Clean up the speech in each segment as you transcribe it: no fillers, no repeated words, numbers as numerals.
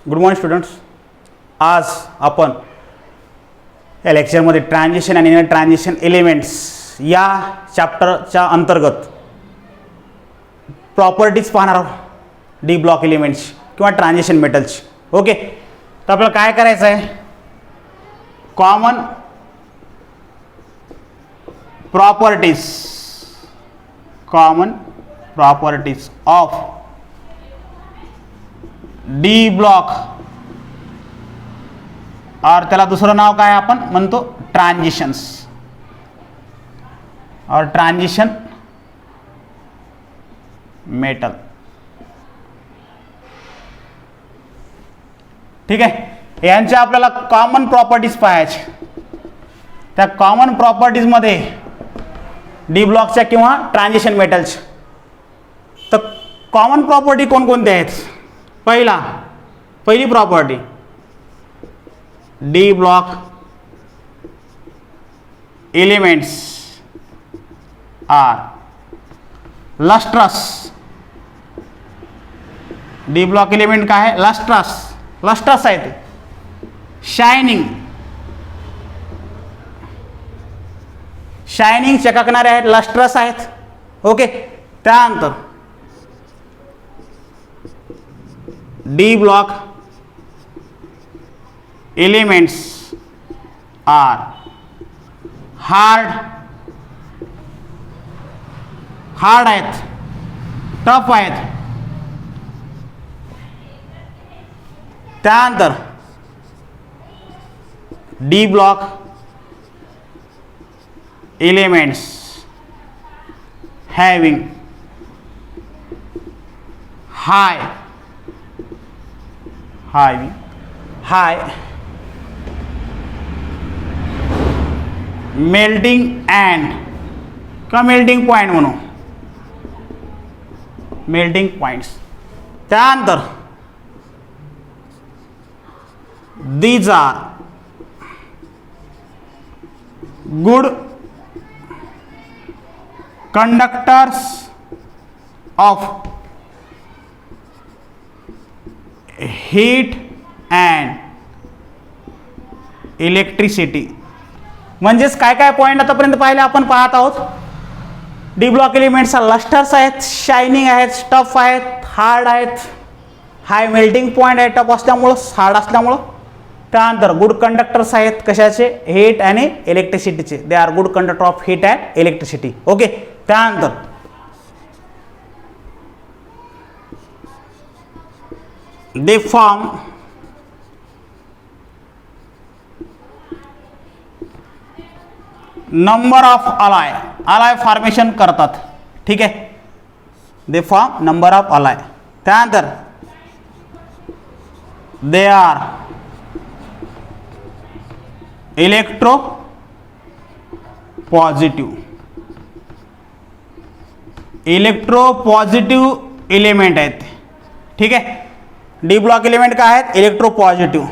Good morning students. आज आपण या लेक्चरमध्ये ट्रान्झिशन आणि ट्रान्झिशन एलिमेंट्स या चॅप्टरच्या अंतर्गत प्रॉपर्टीज पाहणार आहोत. डी ब्लॉक एलिमेंट्स किंवा ट्रान्झिशन मेटल्स. ओके, तर आपल्याला काय करायचं आहे, common properties of D block, और त्याला दुसरं नाव काय आपण म्हणतो, ट्रान्झिशन्स और ट्रान्झिशन मेटल. ठीक आहे, यांच्या आपल्याला कॉमन प्रॉपर्टीज पाहायचे. त्या कॉमन प्रॉपर्टीज मध्ये डी ब्लॉकच्या किंवा ट्रान्झिशन मेटल्स. तर कॉमन प्रॉपर्टी कोणकोणत्या आहेत? पहिली property, D block elements are lustrous. D block element काय आहे? लस्ट्रस आहे ते. शायनिंग चकाकणारे आहेत, लस्ट्रस आहेत. ओके, त्यानंतर D block elements R hard आहेत, टफ आहेत. त्यानंतर D block elements having high melting and किंवा मेल्टिंग पॉइंट म्हणू, मेल्टिंग पॉइंट्स. त्यानंतर these are good conductors of heat and electricity. म्हणजेच काय काय पॉईंट आतापर्यंत पाहिले आपण पाहत आहोत. डी ब्लॉक एलिमेंट्स लस्टर्स आहेत, शायनिंग आहेत, टफ आहेत, हार्ड आहेत, हाय मेल्टिंग पॉईंट आहे टफ असल्यामुळं, हार्ड असल्यामुळं. त्यानंतर गुड कंडक्टर्स आहेत, कशाचे? हीट आणि इलेक्ट्रिसिटीचे. They are good conductor of heat and electricity. Okay, त्यानंतर they form number of ally formation करतात. ठीक आहे, दे फॉर्म नंबर ऑफ अलाय. त्यानंतर they are electro positive element आहेत. ठीक आहे, डी ब्लॉक एलिमेंट काय आहेत? Electro positive.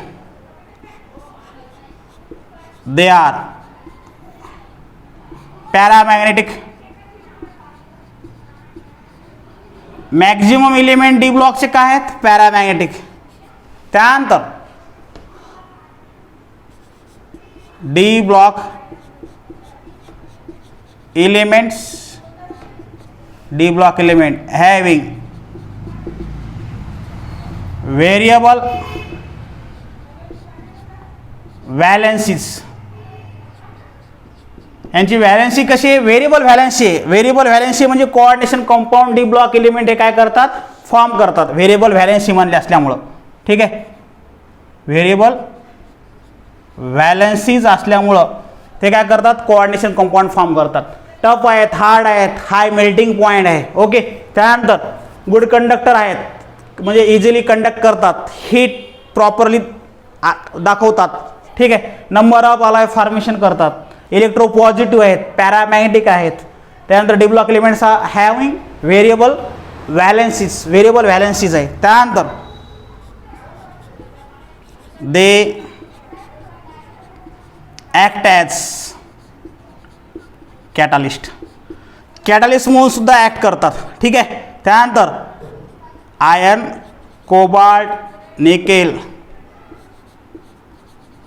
They are paramagnetic. Maximum element D ब्लॉकचे काय आहेत? पॅरामॅग्नेटिक. त्यानंतर D block element having variable valencies. यांची व्हॅलेन्सी कशी आहे? व्हेरिएबल व्हॅलेन्सी आहे. व्हेरिएबल व्हॅलेन्सी म्हणजे coordination compound D block element हे काय करतात? फॉर्म करतात, व्हेरिएबल व्हॅलेन्सी म्हणले असल्यामुळं. ठीक आहे, व्हेरिएबल व्हॅलेन्सीज असल्यामुळं ते काय करतात? कोऑर्डिनेशन कंपाऊंड फॉर्म करतात. टफ आहेत, हार्ड आहेत, हाय मेल्टिंग पॉईंट आहे. ओके, त्यानंतर गुड कंडक्टर आहेत, म्हणजे इझिली कंडक्ट करतात, हीट प्रॉपरली दाखवतात. ठीक आहे, नंबर ऑफ अलाय फॉर्मेशन करतात, इलेक्ट्रो पॉझिटिव्ह आहेत, पॅरामॅग्नेटिक आहेत. त्यानंतर D block elements having variable व्हॅलेन्सीज आहे. त्यानंतर दे ॲक्ट ॲज कॅटालिस्ट म्हणून सुद्धा ॲक्ट करतात. ठीक आहे, त्यानंतर iron, cobalt, nickel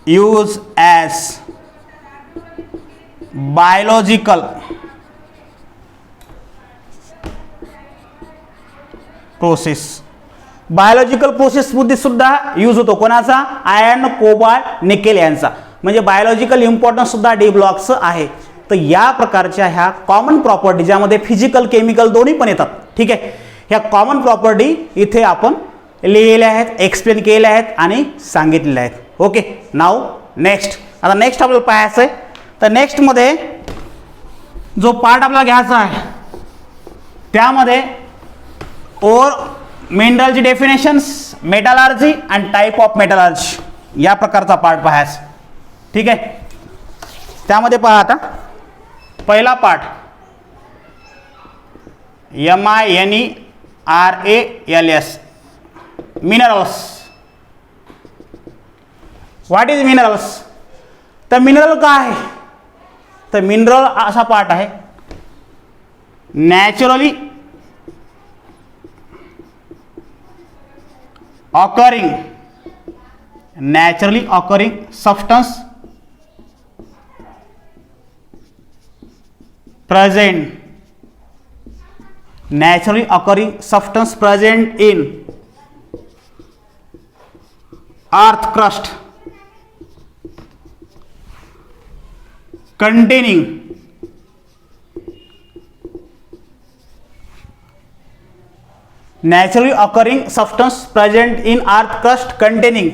used as biological process. Biological प्रोसेसमध्ये सुद्धा यूज होतो कोणाचा, आयर्न, कोबाल्ट, निकेल यांचा. म्हणजे बायोलॉजिकल इम्पॉर्टन्स सुद्धा डी ब्लॉक्स आहे. तर या प्रकारच्या ह्या कॉमन प्रॉपर्टी ज्यामध्ये फिजिकल केमिकल दोन्ही पण येतात. ठीक आहे, ह्या कॉमन प्रॉपर्टी इथे आपण लिहिलेल्या आहेत, एक्सप्लेन केलेल्या आहेत आणि सांगितलेल्या आहेत. ओके, नाव नेक्स्ट. आता नेक्स्ट आपल्याला पाहायचं आहे. तर नेक्स्टमध्ये जो पार्ट आपल्याला घ्यायचा आहे त्यामध्ये ओर मिनरलची definitions, metallurgy and type of metallurgy या प्रकारचा पार्ट पाहायचा. ठीक आहे, त्यामध्ये पहा आता पहिला part MINERALS minerals. What is minerals? तर मिनरल काय आहे? तर मिनरल असा पार्ट आहे naturally occurring substance present in earth crust containing naturally occurring substance present in earth crust containing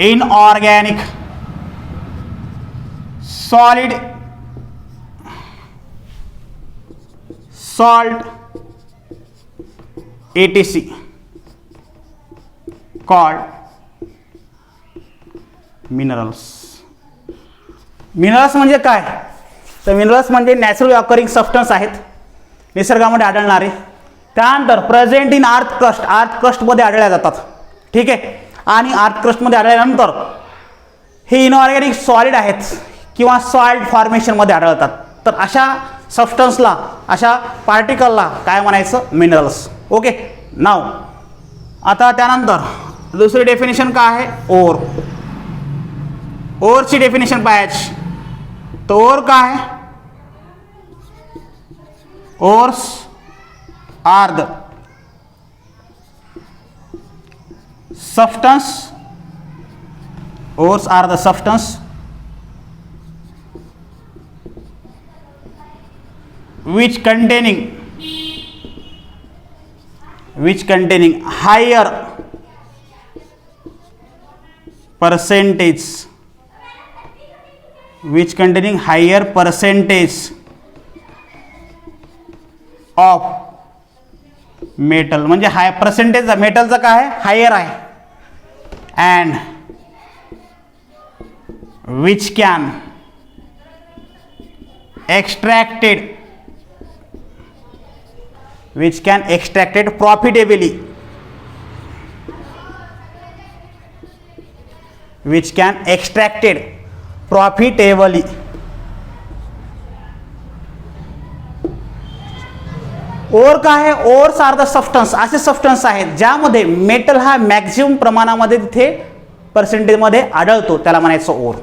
inorganic solid salt etc called minerals. Minerals म्हणजे काय? तर minerals म्हणजे नॅचरली ऑकरिंग सबस्टन्स आहेत, निसर्गामध्ये आढळणारे. त्यानंतर प्रेझेंट इन अर्थ क्रस्ट, अर्थ क्रस्टमध्ये आढळल्या जातात. ठीक आहे, आणि अर्थ क्रस्टमध्ये आढळल्यानंतर हे इनऑर्गॅनिक सॉलिड आहेत किंवा सॉल्ट फॉर्मेशनमध्ये आढळतात. तर अशा सबस्टन्सला, अशा पार्टिकलला काय म्हणायचं? मिनरल्स. ओके, नाव आता त्यानंतर दुसरी डेफिनेशन काय आहे? ओर. ओरची डेफिनेशन पाहायची. तर ओर काय आहे? Ores are the substance. Ores are the substance which containing higher percentage of metal. म्हणजे हाय पर्सेंटेज मेटलचं काय आहे? हायर आहे. And which can extracted profitably. Ore काय आहे? ओर्स आर द सबस्टन्स, असे सबस्टन्स आहेत ज्यामध्ये मेटल हा मॅक्झिमम प्रमाणामध्ये तिथे पर्सेंटेजमध्ये आढळतो, त्याला म्हणायचं ओर.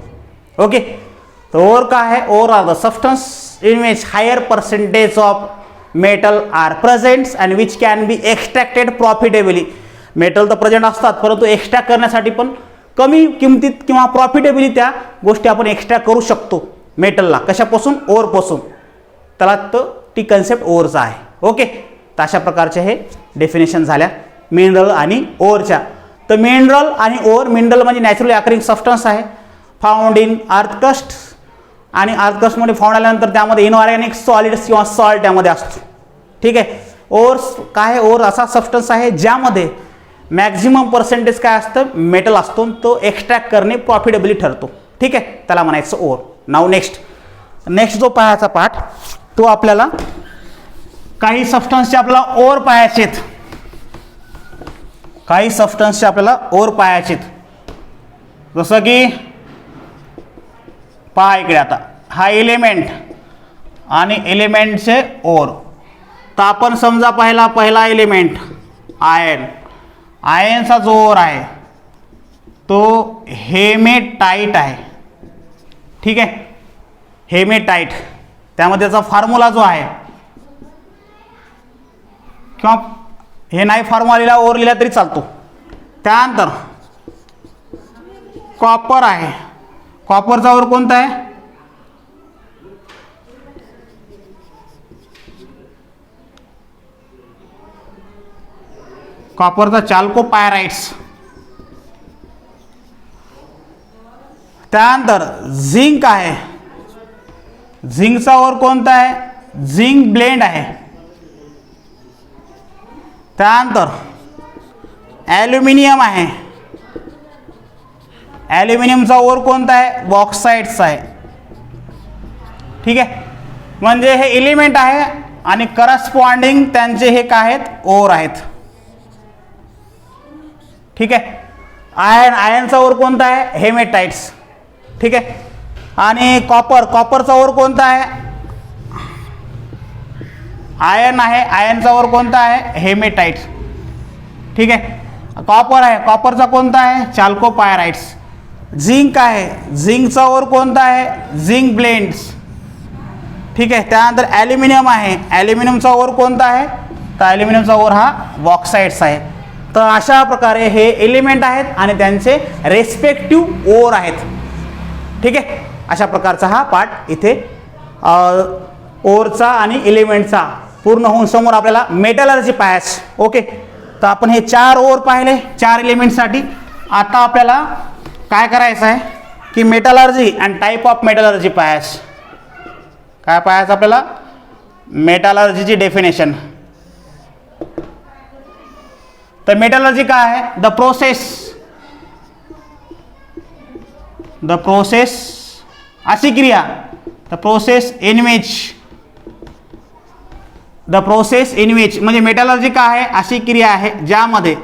ओके, तर ओर काय आहे? Ore are the substance in which higher percentage of metal are presents and which can be extracted profitably. Metal तर प्रेझेंट असतात, परंतु एक्स्ट्रॅक्ट करण्यासाठी पण कमी किमतीत किंवा प्रॉफिटेबली त्या गोष्टी आपण एक्स्ट्रॅक्ट करू शकतो मेटलला. कशापासून? ओरपासून. त्याला ती कन्सेप्ट ओरचा आहे. ओके, तर अशा प्रकारचे हे डेफिनेशन झाल्या मिनरल आणि ओरच्या. तर मिनरल आणि ओर, मिनरल म्हणजे नॅचरली ऑकरिंग सबस्टन्स आहे, फाउंड इन अर्थ क्रस्ट, आणि अर्थ क्रस्टमध्ये फाउंड आल्यानंतर त्यामध्ये इनऑर्गॅनिक सॉलिड्स किंवा सॉल्ट त्यामध्ये असतो. ठीक आहे, ओर्स काय आहे? ओर असा सबस्टन्स आहे ज्यामध्ये मॅक्झिमम पर्सेंटेज काय असतं? मेटल असतो, तो एक्स्ट्रॅक्ट करणे प्रॉफिटेबली ठरतो. ठीक आहे, त्याला म्हणायचं ओर. नाव नेक्स्ट जो पाहायचा पार्ट तो आपल्याला काही सबस्टन्सचे आपल्याला ओर पाहायचे आहेत. जसं की पहा इकडे, आता हा एलिमेंट आणि एलिमेंटचे ओर. तर आपण समजा पहिला एलिमेंट आयर्न, आयनचा जो ओर आहे तो हेमेटाइट आहे. ठीक आहे, हेमेटाइट. त्यामध्ये त्याचा फॉर्म्युला जो आहे, किंवा हे नाही फॉर्म्युला लिहिला, ओर लिहिला तरी चालतो. त्यानंतर कॉपर आहे. कॉपरचा ओर कोणता आहे? कॉपरचा चाल्कोपायराइट्स. त्यानंतर झिंक आहे. झिंकचा ओर कोणता आहे? झिंक ब्लेंड आहे. त्यानंतर ॲल्युमिनियम आहे. ॲल्युमिनियमचा ओर कोणता आहे? बॉक्साईटचा आहे. ठीक आहे, म्हणजे हे एलिमेंट आहे आणि करस्पॉन्डिंग त्यांचे हे काय आहेत? ओर आहेत. ठीक आहे, आयनचा ओर कोणता आहे? हेमेटाइट्स. ठीक आहे, आणि कॉपरचा ओर कोणता आहे? आयन आहे. आयनचा ओर कोणता आहे? हेमेटाइट्स. ठीक आहे, कॉपर आहे. कॉपरचा कोणता आहे? चाल्कोपायराइट्स. झिंक आहे. झिंकचा ओर कोणता आहे? Zinc blends. ठीक आहे, त्यानंतर ॲल्युमिनियम आहे. ॲल्युमिनियमचा ओर कोणता आहे? तर ॲल्युमिनियमचा ओर हा बॉक्साईट्स आहे. तर अशा प्रकारे हे एलिमेंट आहेत आणि त्यांचे रेस्पेक्टिव्ह ओर आहेत. ठीक आहे, अशा प्रकारचा हा पार्ट इथे ओरचा आणि एलिमेंटचा पूर्ण होऊन समोर आपल्याला मेटलर्जी पाहायचं. ओके, तर आपण हे 4 ओर पाहिले 4 एलिमेंटसाठी. आता आपल्याला काय करायचं आहे की metallurgy and type of metallurgy पाहायचं. काय पाहायचं आपल्याला? मेटलर्जीची डेफिनेशन. तर मेटलर्जी काय आहे? द प्रोसेस अशी क्रिया, द प्रोसेस इन विच म्हणजे मेटलर्जी काय आहे? अशी क्रिया आहे ज्यामध्ये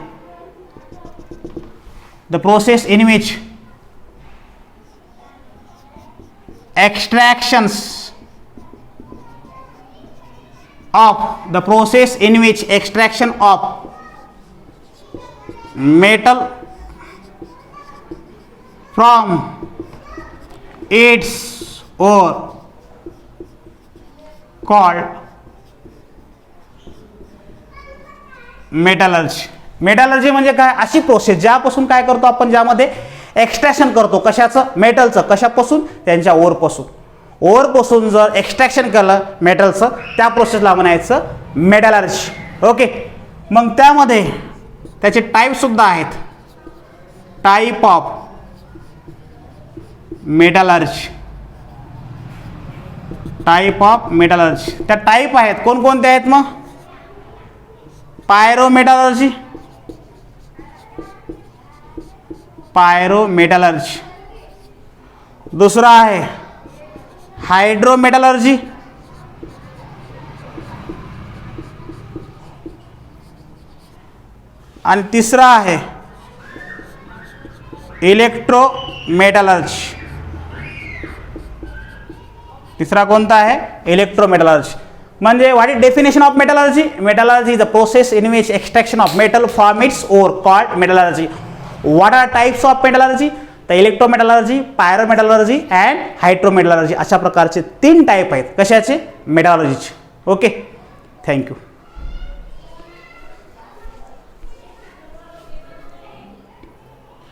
the process in which extractions of metal from its ore called metallurgy. Metallurgy म्हणजे काय? अशी प्रोसेस ज्यापासून काय करतो आपण? ज्यामध्ये एक्सट्रॅक्शन करतो. कशाचं? मेटलचं. कशापासून? त्यांच्या ओरपासून. ओरपासून जर एक्सट्रॅक्शन केलं मेटलचं, त्या प्रोसेसला म्हणायचं मेटलर्जी. ओके, मग त्यामध्ये त्याचे टाईप सुद्धा आहेत. Type of metallurgy. Type of metallurgy त्या टाईप आहेत. कोणकोणते आहेत मग? पायरोमेटलर्जी. दुसरा आहे हायड्रोमेटलर्जी. आणि तिसरा आहे इलेक्ट्रोमेटलर्जी. तिसरा कोणता आहे? इलेक्ट्रोमेटलर्जी. म्हणजे what is definition of metallurgy? Metallurgy is a process in which extraction of metal from its ore called metallurgy. What are types of metallurgy? तर इलेक्ट्रोमेटलर्जी, पायरोमेटलर्जी अँड हायड्रोमेटलर्जी. अशा प्रकारचे 3 टाईप आहेत. कशाचे? मेटलर्जीचे. Okay, thank you.